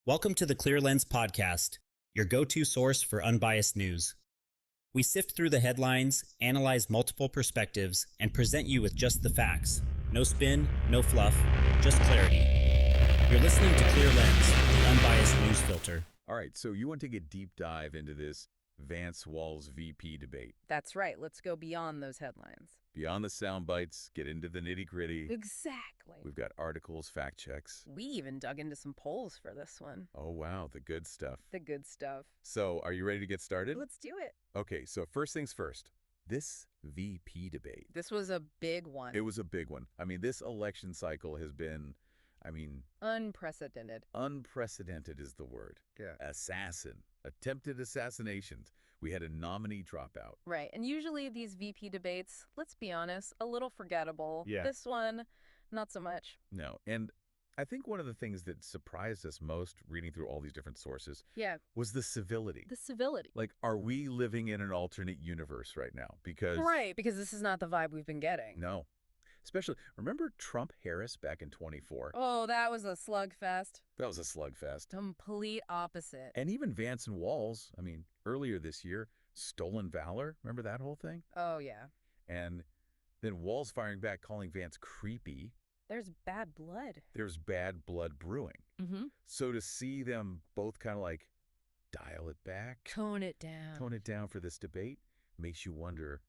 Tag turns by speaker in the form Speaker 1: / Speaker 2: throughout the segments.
Speaker 1: Welcome to the Clear Lens Podcast, your go-to source for unbiased news. We sift through the headlines, analyze multiple perspectives, and present you with just the facts. No spin, no fluff, just clarity. You're listening to Clear Lens, the unbiased news filter.
Speaker 2: All right, so you want to take a deep dive into this Vance-Walz VP debate.
Speaker 3: That's right. Let's go beyond those headlines.
Speaker 2: Beyond the sound bites, get into the nitty-gritty.
Speaker 3: Exactly.
Speaker 2: We've got articles, fact checks.
Speaker 3: We even dug into some polls for this one.
Speaker 2: Oh, wow, the good stuff.
Speaker 3: The good stuff.
Speaker 2: So, are you ready to get started?
Speaker 3: Let's do it.
Speaker 2: Okay, so first things first. This VP debate.
Speaker 3: This was a big one.
Speaker 2: It was a big one. I mean, this election cycle has been,
Speaker 3: unprecedented.
Speaker 2: Unprecedented is the word.
Speaker 3: Yeah.
Speaker 2: Attempted assassinations. We had a nominee drop out.
Speaker 3: Right. And usually these VP debates, let's be honest, a little forgettable.
Speaker 2: Yeah.
Speaker 3: This one, not so much.
Speaker 2: No. And I think one of the things that surprised us most reading through all these different sources was the civility.
Speaker 3: The civility.
Speaker 2: Like, are we living in an alternate universe right now? Because
Speaker 3: because this is not the vibe we've been getting.
Speaker 2: No. Especially, remember Trump-Harris back in 24?
Speaker 3: Oh, that was a slugfest.
Speaker 2: That was a slugfest.
Speaker 3: Complete opposite.
Speaker 2: And even Vance and Walz, earlier this year, stolen valor. Remember that whole thing?
Speaker 3: Oh, yeah.
Speaker 2: And then Walz firing back, calling Vance creepy.
Speaker 3: There's bad blood.
Speaker 2: There's bad blood brewing.
Speaker 3: Mm-hmm.
Speaker 2: So to see them both kind of like dial it back.
Speaker 3: Tone it down.
Speaker 2: Tone it down for this debate makes you wonder,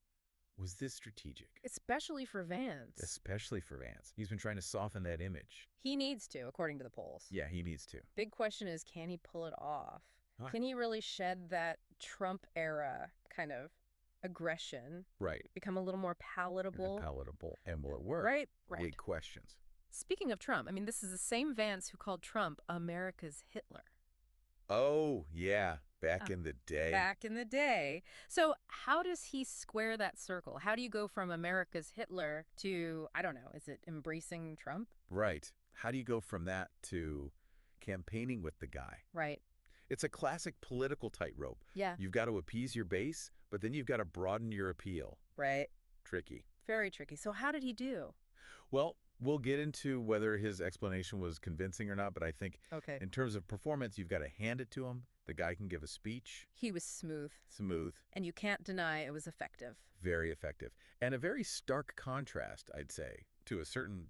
Speaker 2: was this strategic?
Speaker 3: Especially for Vance.
Speaker 2: Especially for Vance. He's been trying to soften that image.
Speaker 3: He needs to, according to the polls.
Speaker 2: Yeah, he needs to.
Speaker 3: Big question is, can he pull it off?
Speaker 2: Huh.
Speaker 3: Can he really shed that Trump-era kind of aggression?
Speaker 2: Right.
Speaker 3: Become a little more palatable?
Speaker 2: And will it work?
Speaker 3: Right.
Speaker 2: Big questions.
Speaker 3: Speaking of Trump, this is the same Vance who called Trump America's Hitler.
Speaker 2: Oh, yeah. Back in the day.
Speaker 3: Back in the day. So how does he square that circle? How do you go from America's Hitler to, I don't know, is it embracing Trump?
Speaker 2: Right. How do you go from that to campaigning with the guy?
Speaker 3: Right.
Speaker 2: It's a classic political tightrope.
Speaker 3: Yeah.
Speaker 2: You've got to appease your base, but then you've got to broaden your appeal.
Speaker 3: Right.
Speaker 2: Tricky.
Speaker 3: Very tricky. So how did he do?
Speaker 2: Well, we'll get into whether his explanation was convincing or not, but I think in terms of performance, you've got to hand it to him. The guy can give a speech.
Speaker 3: He was smooth.
Speaker 2: Smooth.
Speaker 3: And you can't deny it was effective.
Speaker 2: Very effective. And a very stark contrast, I'd say, to a certain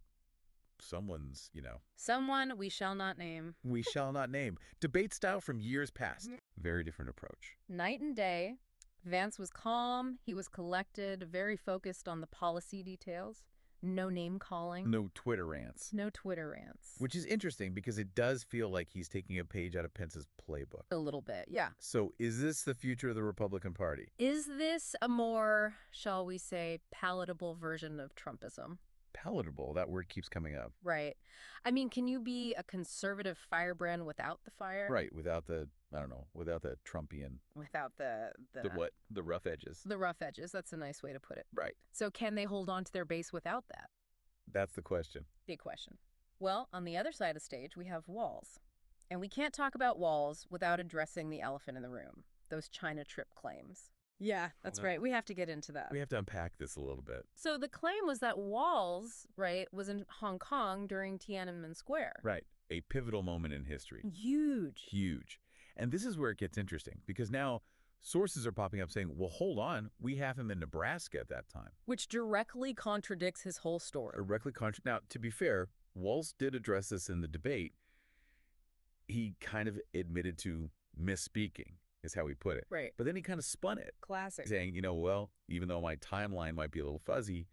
Speaker 2: someone's,
Speaker 3: Someone we shall not name.
Speaker 2: We shall not name. Debate style from years past. Very different approach.
Speaker 3: Night and day. Vance was calm. He was collected, very focused on the policy details. No name calling.
Speaker 2: No Twitter rants.
Speaker 3: No Twitter rants.
Speaker 2: Which is interesting because it does feel like he's taking a page out of Pence's playbook.
Speaker 3: A little bit, yeah.
Speaker 2: So is this the future of the Republican Party?
Speaker 3: Is this a more, shall we say, palatable version of Trumpism?
Speaker 2: Palatable, that word keeps coming up.
Speaker 3: Right. Can you be a conservative firebrand without the fire?
Speaker 2: Right, without the Trumpian.
Speaker 3: Without the
Speaker 2: what? The rough edges.
Speaker 3: The rough edges, that's a nice way to put it.
Speaker 2: Right.
Speaker 3: So can they hold on to their base without that?
Speaker 2: That's the question.
Speaker 3: Big question. Well, on the other side of the stage, we have Walz. And we can't talk about Walz without addressing the elephant in the room, those China trip claims. Yeah, that's right. We have to get into that.
Speaker 2: We have to unpack this a little bit.
Speaker 3: So the claim was that Walz, was in Hong Kong during Tiananmen Square.
Speaker 2: Right. A pivotal moment in history.
Speaker 3: Huge.
Speaker 2: Huge. And this is where it gets interesting because now sources are popping up saying, well, hold on, we have him in Nebraska at that time.
Speaker 3: Which directly contradicts his whole story.
Speaker 2: Now, to be fair, Walz did address this in the debate. He kind of admitted to misspeaking, is how he put it.
Speaker 3: Right.
Speaker 2: But then he kind of spun it.
Speaker 3: Classic.
Speaker 2: Saying, well, even though my timeline might be a little fuzzy,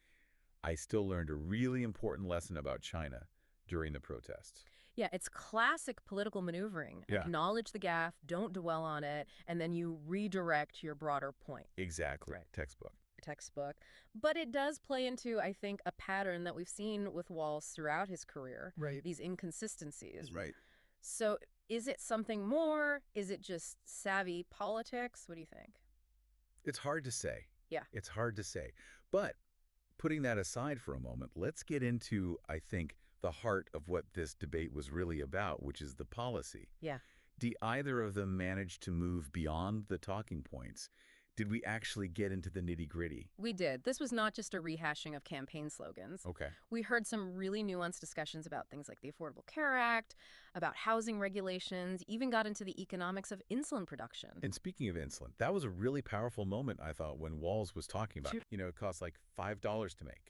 Speaker 2: I still learned a really important lesson about China during the protests.
Speaker 3: Yeah, it's classic political maneuvering.
Speaker 2: Yeah.
Speaker 3: Acknowledge the gaffe, don't dwell on it, and then you redirect your broader point.
Speaker 2: Exactly.
Speaker 3: Right.
Speaker 2: Textbook.
Speaker 3: But it does play into, I think, a pattern that we've seen with Walz throughout his career.
Speaker 2: Right.
Speaker 3: These inconsistencies.
Speaker 2: Right.
Speaker 3: So is it something more? Is it just savvy politics? What do you think?
Speaker 2: It's hard to say.
Speaker 3: Yeah.
Speaker 2: It's hard to say. But putting that aside for a moment, let's get into, I think, the heart of what this debate was really about, which is the policy.
Speaker 3: Yeah.
Speaker 2: Did either of them manage to move beyond the talking points? Did we actually get into the nitty-gritty?
Speaker 3: We did. This was not just a rehashing of campaign slogans.
Speaker 2: Okay.
Speaker 3: We heard some really nuanced discussions about things like the Affordable Care Act, about housing regulations, even got into the economics of insulin production.
Speaker 2: And speaking of insulin, that was a really powerful moment, I thought, when Walz was talking about, it costs like $5 to make.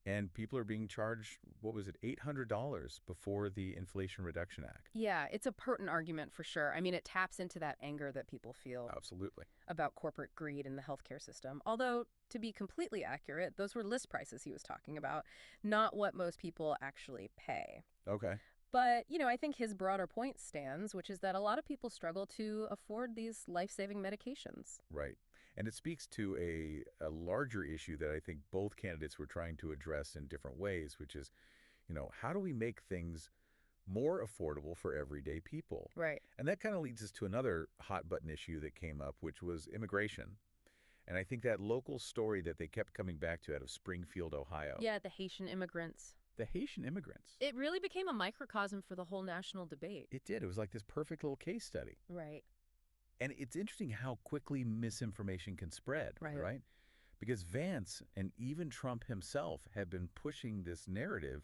Speaker 2: And people are being charged, what was it, $800 before the Inflation Reduction Act.
Speaker 3: Yeah, it's a pertinent argument for sure. I mean, it taps into that anger that people feel
Speaker 2: Absolutely.
Speaker 3: about corporate greed in the healthcare system. Although, to be completely accurate, those were list prices he was talking about, not what most people actually pay.
Speaker 2: Okay.
Speaker 3: But, I think his broader point stands, which is that a lot of people struggle to afford these life-saving medications.
Speaker 2: Right. And it speaks to a larger issue that I think both candidates were trying to address in different ways, which is, how do we make things more affordable for everyday people?
Speaker 3: Right.
Speaker 2: And that kind of leads us to another hot button issue that came up, which was immigration. And I think that local story that they kept coming back to out of Springfield, Ohio.
Speaker 3: Yeah, the Haitian immigrants.
Speaker 2: The Haitian immigrants.
Speaker 3: It really became a microcosm for the whole national debate.
Speaker 2: It did. It was like this perfect little case study.
Speaker 3: Right.
Speaker 2: And it's interesting how quickly misinformation can spread, right? Because Vance and even Trump himself have been pushing this narrative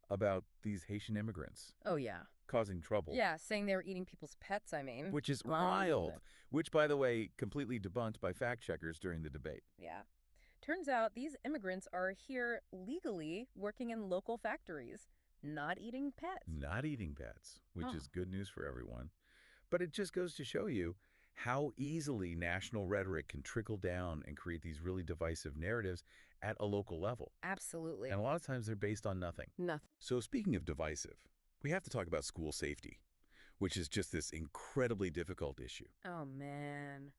Speaker 2: about these Haitian immigrants.
Speaker 3: Oh, yeah.
Speaker 2: Causing trouble.
Speaker 3: Yeah, saying they were eating people's pets, I mean.
Speaker 2: Which is wild. Which, by the way, completely debunked by fact checkers during the debate.
Speaker 3: Yeah. Turns out these immigrants are here legally working in local factories, not eating pets.
Speaker 2: Not eating pets, which is good news for everyone. But it just goes to show you how easily national rhetoric can trickle down and create these really divisive narratives at a local level.
Speaker 3: Absolutely.
Speaker 2: And a lot of times they're based on nothing.
Speaker 3: Nothing.
Speaker 2: So speaking of divisive, we have to talk about school safety, which is just this incredibly difficult issue.
Speaker 3: Oh, man.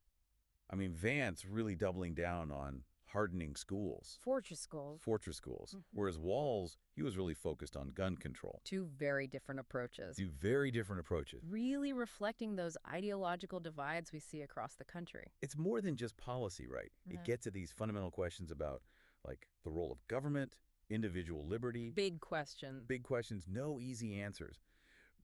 Speaker 2: I mean, Vance really doubling down on hardening schools.
Speaker 3: Fortress schools.
Speaker 2: Fortress schools. Whereas Walz, he was really focused on gun control.
Speaker 3: Two very different approaches.
Speaker 2: Two very different approaches.
Speaker 3: Really reflecting those ideological divides we see across the country.
Speaker 2: It's more than just policy, right? It gets at these fundamental questions about, like, the role of government, individual liberty.
Speaker 3: Big questions.
Speaker 2: Big questions, no easy answers.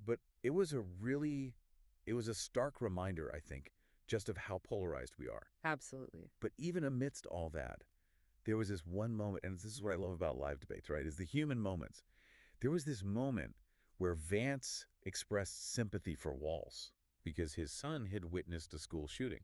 Speaker 2: But it was a stark reminder, I think, just of how polarized we are.
Speaker 3: Absolutely.
Speaker 2: But even amidst all that, there was this one moment, and this is what I love about live debates, right, is the human moments. There was this moment where Vance expressed sympathy for Walz because his son had witnessed a school shooting.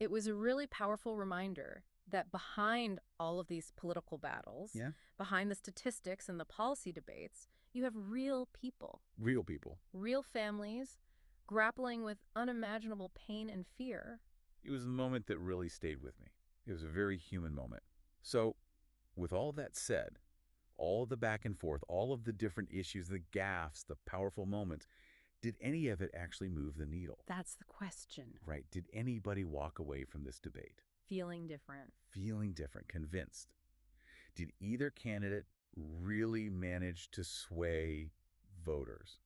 Speaker 3: It was a really powerful reminder that behind all of these political battles, behind the statistics and the policy debates, you have real people.
Speaker 2: Real people.
Speaker 3: Real families grappling with unimaginable pain and fear.
Speaker 2: It was a moment that really stayed with me. It was a very human moment. So, with all that said, all the back and forth, all of the different issues, the gaffes, the powerful moments, did any of it actually move the needle?
Speaker 3: That's the question.
Speaker 2: Right. Did anybody walk away from this debate?
Speaker 3: Feeling different.
Speaker 2: Feeling different, convinced. Did either candidate really manage to sway voters?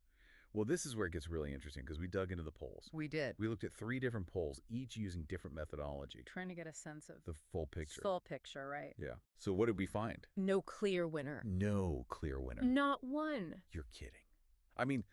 Speaker 2: Well, this is where it gets really interesting because we dug into the polls.
Speaker 3: We did.
Speaker 2: We looked at 3 different polls, each using different methodology.
Speaker 3: Trying to get a sense of
Speaker 2: the full picture.
Speaker 3: Full picture, right.
Speaker 2: Yeah. So what did we find?
Speaker 3: No clear winner.
Speaker 2: No clear winner.
Speaker 3: Not one.
Speaker 2: You're kidding. I mean,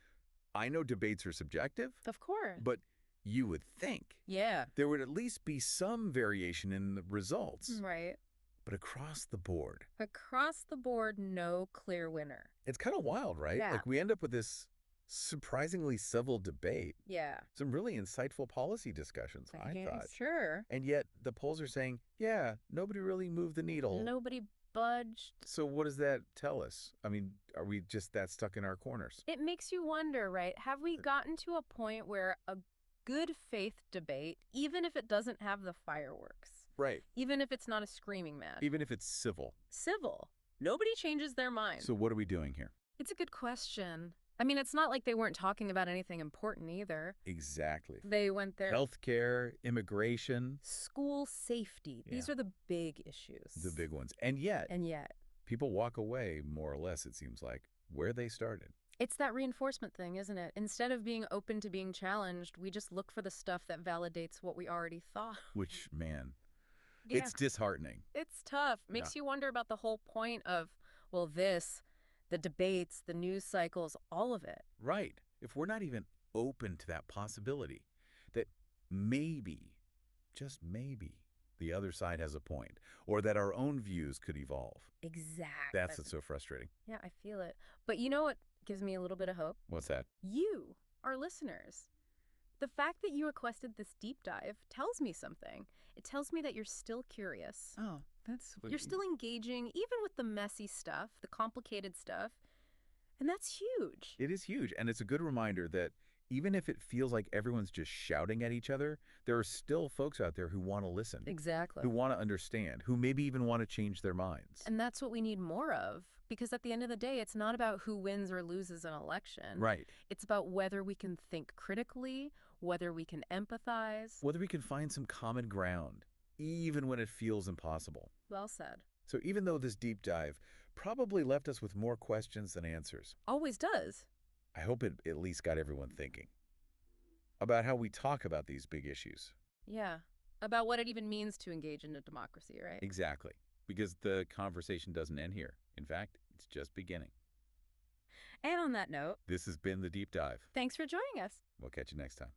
Speaker 2: I know debates are subjective.
Speaker 3: Of course.
Speaker 2: But you would think.
Speaker 3: Yeah.
Speaker 2: There would at least be some variation in the results.
Speaker 3: Right.
Speaker 2: But across the board.
Speaker 3: Across the board, no clear winner.
Speaker 2: It's kind of wild, right?
Speaker 3: Yeah.
Speaker 2: Like we end up with this surprisingly civil debate.
Speaker 3: Yeah.
Speaker 2: Some really insightful policy discussions, I thought.
Speaker 3: Sure.
Speaker 2: And yet the polls are saying, yeah, nobody really moved the needle.
Speaker 3: Nobody budged.
Speaker 2: So what does that tell us? I mean, are we just that stuck in our corners?
Speaker 3: It makes you wonder, right? Have we gotten to a point where a good faith debate, even if it doesn't have the fireworks,
Speaker 2: right?
Speaker 3: Even if it's not a screaming match,
Speaker 2: even if it's civil,
Speaker 3: nobody changes their mind.
Speaker 2: So what are we doing here?
Speaker 3: It's a good question. I mean, it's not like they weren't talking about anything important either.
Speaker 2: Exactly.
Speaker 3: They went there.
Speaker 2: Healthcare, immigration.
Speaker 3: School safety.
Speaker 2: Yeah.
Speaker 3: These are the big issues.
Speaker 2: The big ones. And yet. People walk away, more or less, it seems like, where they started.
Speaker 3: It's that reinforcement thing, isn't it? Instead of being open to being challenged, we just look for the stuff that validates what we already thought.
Speaker 2: Which, man, it's disheartening.
Speaker 3: It's tough. Makes you wonder about the whole point of, well, the debates, the news cycles, all of it.
Speaker 2: Right. If we're not even open to that possibility, that maybe just maybe, the other side has a point, or that our own views could evolve.
Speaker 3: Exactly.
Speaker 2: That's what's so frustrating.
Speaker 3: Yeah, I feel it. But you know what gives me a little bit of hope?
Speaker 2: What's that?
Speaker 3: You, our listeners. The fact that you requested this deep dive tells me something. It tells me that you're still curious.
Speaker 2: Oh, that's what
Speaker 3: You're still engaging, even with the messy stuff, the complicated stuff. And that's huge.
Speaker 2: It is huge, and it's a good reminder that even if it feels like everyone's just shouting at each other, there are still folks out there who want to listen,
Speaker 3: Exactly.
Speaker 2: who want to understand, who maybe even want to change their minds.
Speaker 3: And that's what we need more of. Because at the end of the day, it's not about who wins or loses an election.
Speaker 2: Right.
Speaker 3: It's about whether we can think critically, whether we can empathize.
Speaker 2: Whether we can find some common ground, even when it feels impossible.
Speaker 3: Well said.
Speaker 2: So even though this deep dive probably left us with more questions than answers,
Speaker 3: Always does.
Speaker 2: I hope it at least got everyone thinking about how we talk about these big issues.
Speaker 3: Yeah. About what it even means to engage in a democracy, right?
Speaker 2: Exactly. Because the conversation doesn't end here. In fact, it's just beginning.
Speaker 3: And on that note,
Speaker 2: This has been The Deep Dive.
Speaker 3: thanks for joining us.
Speaker 2: We'll catch you next time.